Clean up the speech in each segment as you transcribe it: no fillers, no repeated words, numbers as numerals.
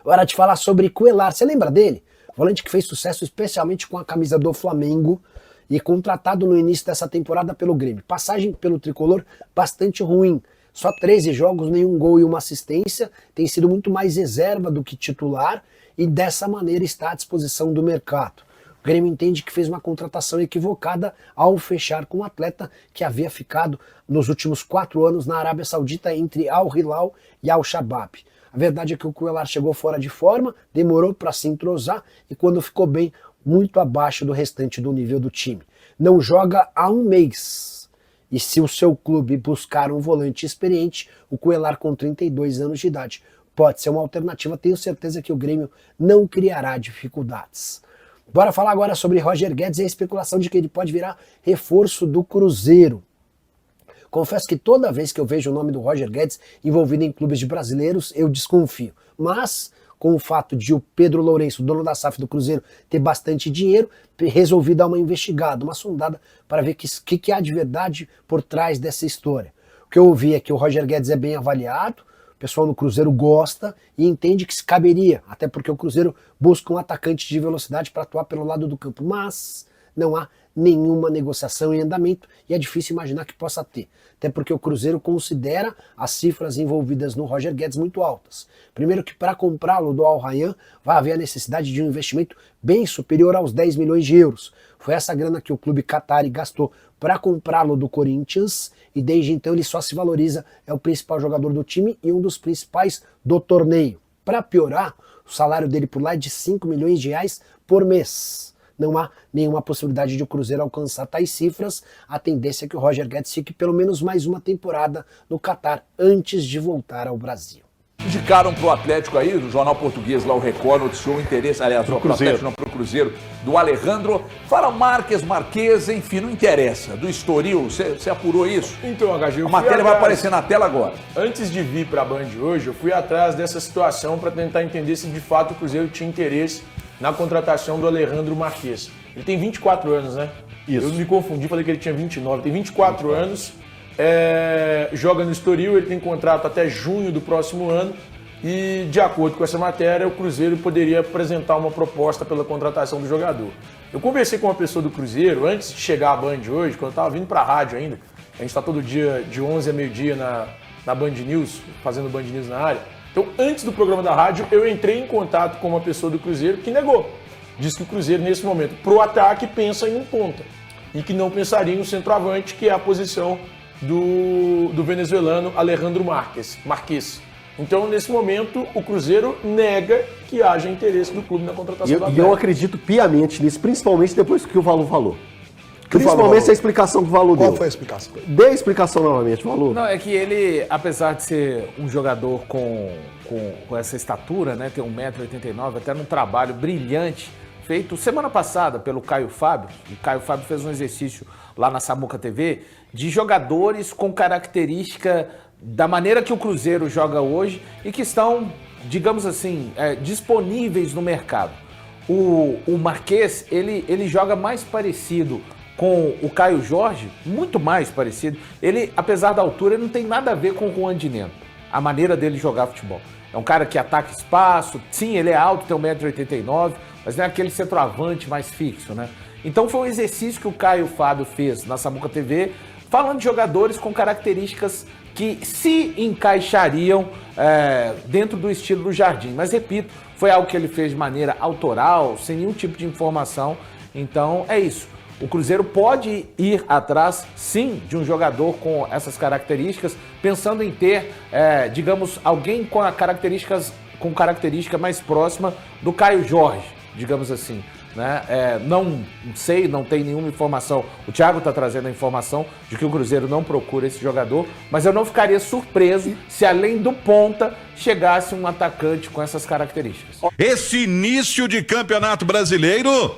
Hora de falar sobre Cuéllar. Você lembra dele? Volante que fez sucesso especialmente com a camisa do Flamengo e contratado no início dessa temporada pelo Grêmio. Passagem pelo tricolor bastante ruim. Só 13 jogos, nenhum gol e uma assistência. Tem sido muito mais reserva do que titular e dessa maneira está à disposição do mercado. O Grêmio entende que fez uma contratação equivocada ao fechar com um atleta que havia ficado nos últimos 4 anos na Arábia Saudita entre Al Hilal e Al Shabab. A verdade é que o Cuéllar chegou fora de forma, demorou para se entrosar e quando ficou bem, muito abaixo do restante do nível do time. Não joga há um mês. E se o seu clube buscar um volante experiente, o Cuéllar com 32 anos de idade pode ser uma alternativa. Tenho certeza que o Grêmio não criará dificuldades. Bora falar agora sobre Roger Guedes e a especulação de que ele pode virar reforço do Cruzeiro. Confesso que toda vez que eu vejo o nome do Roger Guedes envolvido em clubes de brasileiros, eu desconfio. Mas, com o fato de o Pedro Lourenço, dono da SAF do Cruzeiro, ter bastante dinheiro, resolvi dar uma investigada, uma sondada, para ver o que há de verdade por trás dessa história. O que eu ouvi é que o Roger Guedes é bem avaliado, o pessoal no Cruzeiro gosta e entende que se caberia, até porque o Cruzeiro busca um atacante de velocidade para atuar pelo lado do campo, mas não há nenhuma negociação em andamento e é difícil imaginar que possa ter, até porque o Cruzeiro considera as cifras envolvidas no Roger Guedes muito altas. Primeiro que para comprá-lo do Al Rayyan vai haver a necessidade de um investimento bem superior aos 10 milhões de euros. Foi essa grana que o clube qatari gastou para comprá-lo do Corinthians e desde então ele só se valoriza, é o principal jogador do time e um dos principais do torneio. Para piorar, o salário dele por lá é de 5 milhões de reais por mês. Não há nenhuma possibilidade de o Cruzeiro alcançar tais cifras. A tendência é que o Roger Guedes fique pelo menos mais uma temporada no Catar antes de voltar ao Brasil. Indicaram para o Atlético aí, do jornal português lá, o Record, noticiou o interesse, aliás, para o Atlético, não, para o Cruzeiro, do Alejandro. Fala Marques, enfim, não interessa. Do Estoril, você apurou isso? Então, HG, a matéria vai aparecer na tela agora. Antes de vir para a Band hoje, eu fui atrás dessa situação para tentar entender se de fato o Cruzeiro tinha interesse na contratação do Alejandro Marques. Ele tem 24 anos, né? Isso. Eu me confundi, falei que ele tinha 29. Tem 24 anos, joga no Estoril, ele tem contrato até junho do próximo ano e, de acordo com essa matéria, o Cruzeiro poderia apresentar uma proposta pela contratação do jogador. Eu conversei com uma pessoa do Cruzeiro antes de chegar à Band hoje, quando eu estava vindo para a rádio ainda. A gente está todo dia de 11 a meio-dia na Band News, fazendo Band News na área. Então, antes do programa da rádio, eu entrei em contato com uma pessoa do Cruzeiro que negou. Diz que o Cruzeiro, nesse momento, pro ataque, pensa em um ponta. E que não pensaria em um centroavante, que é a posição do venezuelano Alejandro Marques. Então, nesse momento, o Cruzeiro nega que haja interesse do clube na contratação do atleta. E eu acredito piamente nisso, principalmente depois que o Valor falou. Principalmente a explicação que o Valor deu. Qual foi a explicação? Dê a explicação novamente, Valor. Não, é que ele, apesar de ser um jogador com essa estatura, né, tem 1,89 m, até num trabalho brilhante, feito semana passada pelo Caio Fábio, e Caio Fábio fez um exercício lá na Samuca TV, de jogadores com característica da maneira que o Cruzeiro joga hoje e que estão, digamos assim, disponíveis no mercado. O Marques, ele joga mais parecido com o Caio Jorge, muito mais parecido. Ele, apesar da altura, ele não tem nada a ver com o Juan de Neno, a maneira dele jogar futebol. É um cara que ataca espaço, sim, ele é alto, tem 1,89 m, mas não é aquele centroavante mais fixo, né? Então foi um exercício que o Caio Fábio fez na Samuca TV, falando de jogadores com características que se encaixariam dentro do estilo do Jardim. Mas, repito, foi algo que ele fez de maneira autoral, sem nenhum tipo de informação. Então, é isso. O Cruzeiro pode ir atrás, sim, de um jogador com essas características, pensando em ter, digamos, alguém com característica mais próxima do Caio Jorge, digamos assim. Né? Não sei, não tem nenhuma informação. O Thiago está trazendo a informação de que o Cruzeiro não procura esse jogador, mas eu não ficaria surpreso se, além do ponta, chegasse um atacante com essas características. Esse início de campeonato brasileiro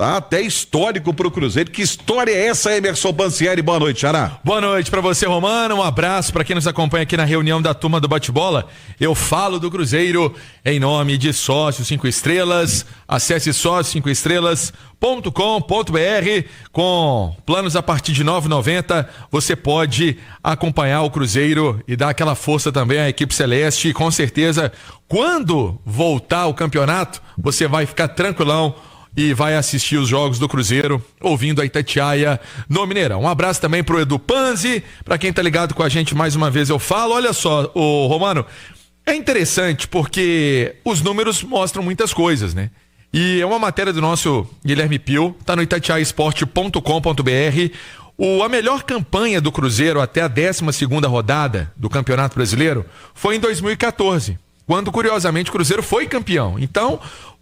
Até histórico pro Cruzeiro. Que história é essa, Emerson Pansieri? Boa noite, Xará. Boa noite pra você, Romano. Um abraço pra quem nos acompanha aqui na reunião da turma do Bate-Bola. Eu falo do Cruzeiro em nome de Sócio 5 Estrelas. Acesse sócio5estrelas.com.br. Com planos a partir de R$ 9,90. Você pode acompanhar o Cruzeiro e dar aquela força também à equipe celeste. E com certeza, quando voltar o campeonato, você vai ficar tranquilão e vai assistir os jogos do Cruzeiro ouvindo a Itatiaia no Mineirão. Um abraço também pro Edu Panzi, pra quem tá ligado com a gente mais uma vez eu falo. Olha só, o Romano, é interessante porque os números mostram muitas coisas, né? E é uma matéria do nosso Guilherme Pio, tá no itatiaesporte.com.br. A melhor campanha do Cruzeiro até a 12ª rodada do Campeonato Brasileiro foi em 2014, quando curiosamente o Cruzeiro foi campeão. Então,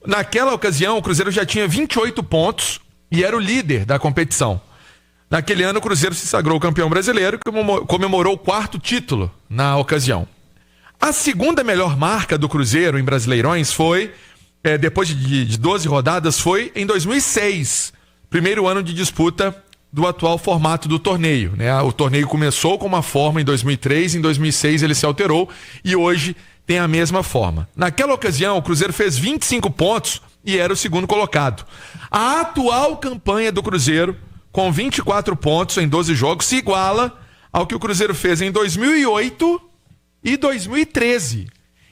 naquela ocasião, o Cruzeiro já tinha 28 pontos e era o líder da competição. Naquele ano, o Cruzeiro se sagrou campeão brasileiro e comemorou o 4º título na ocasião. A segunda melhor marca do Cruzeiro em Brasileirões foi, depois de 12 rodadas, foi em 2006, primeiro ano de disputa do atual formato do torneio, né? O torneio começou com uma forma em 2003, em 2006 ele se alterou e hoje tem a mesma forma. Naquela ocasião, o Cruzeiro fez 25 pontos e era o segundo colocado. A atual campanha do Cruzeiro, com 24 pontos em 12 jogos, se iguala ao que o Cruzeiro fez em 2008 e 2013.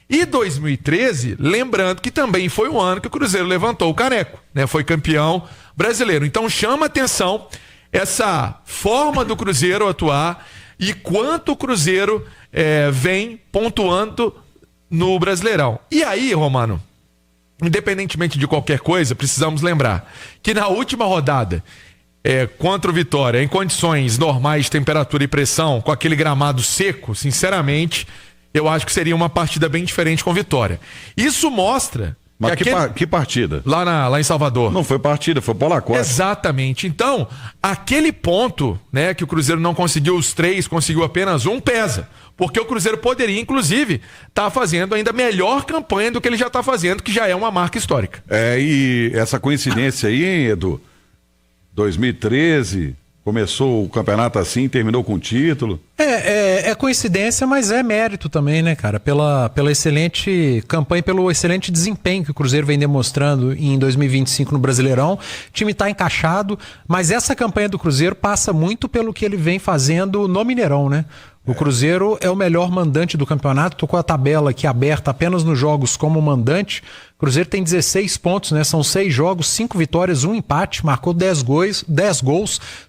E 2013, lembrando que também foi o ano que o Cruzeiro levantou o caneco, né? Foi campeão brasileiro. Então chama atenção essa forma do Cruzeiro atuar e quanto o Cruzeiro vem pontuando no Brasileirão. E aí, Romano, independentemente de qualquer coisa, precisamos lembrar que na última rodada, contra o Vitória, em condições normais de temperatura e pressão, com aquele gramado seco, sinceramente, eu acho que seria uma partida bem diferente com Vitória. Isso mostra... Mas que partida? Lá em Salvador. Não foi partida, foi bola quatro. Exatamente. Então, aquele ponto, né, que o Cruzeiro não conseguiu os 3, conseguiu apenas 1, pesa. Porque o Cruzeiro poderia, inclusive, estar fazendo ainda melhor campanha do que ele já está fazendo, que já é uma marca histórica. E essa coincidência aí, hein, Edu? 2013... Começou o campeonato assim, terminou com o título. É coincidência, mas é mérito também, né, cara? Pela excelente campanha, pelo excelente desempenho que o Cruzeiro vem demonstrando em 2025 no Brasileirão. O time tá encaixado, mas essa campanha do Cruzeiro passa muito pelo que ele vem fazendo no Mineirão, né? O Cruzeiro é o melhor mandante do campeonato, tô com a tabela aqui aberta apenas nos jogos como mandante. O Cruzeiro tem 16 pontos, né? São 6 jogos, 5 vitórias, 1 empate, marcou 10 gols,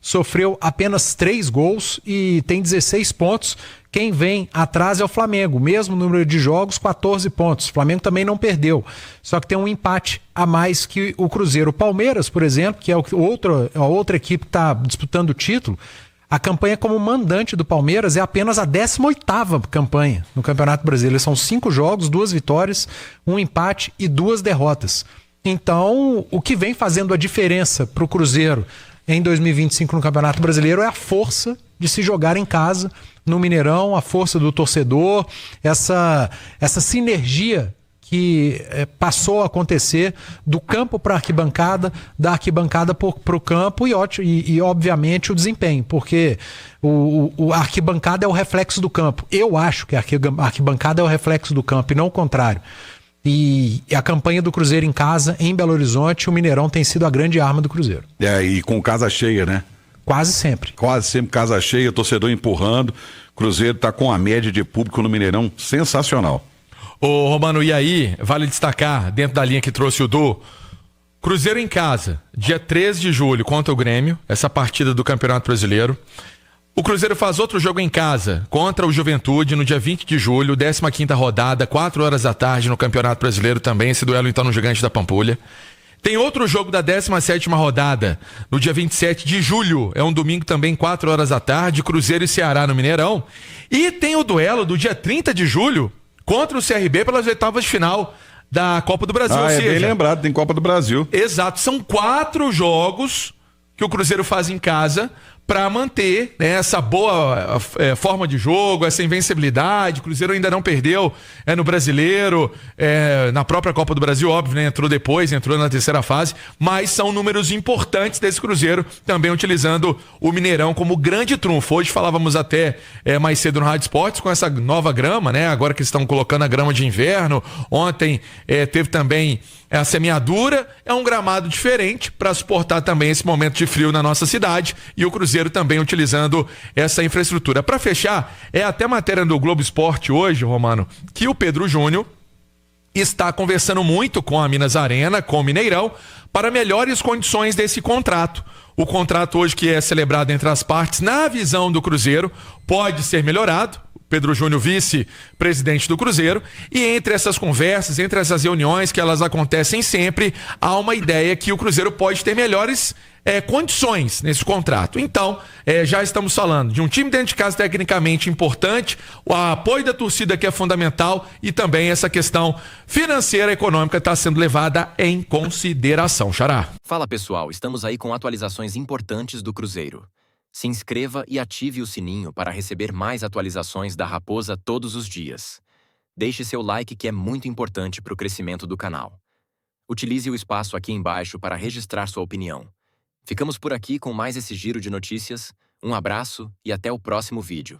sofreu apenas 3 gols e tem 16 pontos. Quem vem atrás é o Flamengo, mesmo número de jogos, 14 pontos. O Flamengo também não perdeu, só que tem um empate a mais que o Cruzeiro. O Palmeiras, por exemplo, que é a outra equipe que está disputando o título, a campanha como mandante do Palmeiras é apenas a 18ª campanha no Campeonato Brasileiro. São 5 jogos, 2 vitórias, 1 empate e 2 derrotas. Então, o que vem fazendo a diferença para o Cruzeiro em 2025 no Campeonato Brasileiro é a força de se jogar em casa, no Mineirão, a força do torcedor, essa sinergia que passou a acontecer do campo para a arquibancada, da arquibancada para o campo e obviamente o desempenho, porque a arquibancada é o reflexo do campo. Eu acho que a arquibancada é o reflexo do campo e não o contrário. E a campanha do Cruzeiro em casa, em Belo Horizonte, o Mineirão tem sido a grande arma do Cruzeiro. E com casa cheia, né? Quase sempre. Quase sempre casa cheia, torcedor empurrando. Cruzeiro está com a média de público no Mineirão sensacional. Ô Romano, e aí, vale destacar, dentro da linha que trouxe o Du, Cruzeiro em casa, dia 13 de julho contra o Grêmio, essa partida do Campeonato Brasileiro. O Cruzeiro faz outro jogo em casa contra o Juventude no dia 20 de julho, 15ª rodada, 4 horas da tarde no Campeonato Brasileiro também, esse duelo então no Gigante da Pampulha. Tem outro jogo da 17ª rodada, no dia 27 de julho, é um domingo também, 4 horas da tarde, Cruzeiro e Ceará no Mineirão. E tem o duelo do dia 30 de julho, contra o CRB pelas oitavas de final da Copa do Brasil. Ou seja, bem lembrado, tem Copa do Brasil. Exato, são 4 jogos que o Cruzeiro faz em casa para manter, né, essa boa forma de jogo, essa invencibilidade. O Cruzeiro ainda não perdeu no Brasileiro, na própria Copa do Brasil, óbvio, né, entrou depois, entrou na terceira fase, mas são números importantes desse Cruzeiro, também utilizando o Mineirão como grande trunfo. Hoje falávamos até mais cedo no Rádio Esportes com essa nova grama, né, agora que estão colocando a grama de inverno. Ontem teve também a semeadura. É um gramado diferente para suportar também esse momento de frio na nossa cidade, e o Cruzeiro também utilizando essa infraestrutura. Para fechar, até matéria do Globo Esporte hoje, Romano, que o Pedro Júnior está conversando muito com a Minas Arena, com o Mineirão, para melhores condições desse contrato. O contrato hoje que é celebrado entre as partes, na visão do Cruzeiro, pode ser melhorado. Pedro Júnior, vice-presidente do Cruzeiro, e entre essas conversas, entre essas reuniões, que elas acontecem sempre, há uma ideia que o Cruzeiro pode ter melhores condições nesse contrato. Então, já estamos falando de um time dentro de casa tecnicamente importante, o apoio da torcida que é fundamental, e também essa questão financeira e econômica está sendo levada em consideração. Xará. Fala pessoal, estamos aí com atualizações importantes do Cruzeiro. Se inscreva e ative o sininho para receber mais atualizações da Raposa todos os dias. Deixe seu like, que é muito importante para o crescimento do canal. Utilize o espaço aqui embaixo para registrar sua opinião. Ficamos por aqui com mais esse giro de notícias. Um abraço e até o próximo vídeo.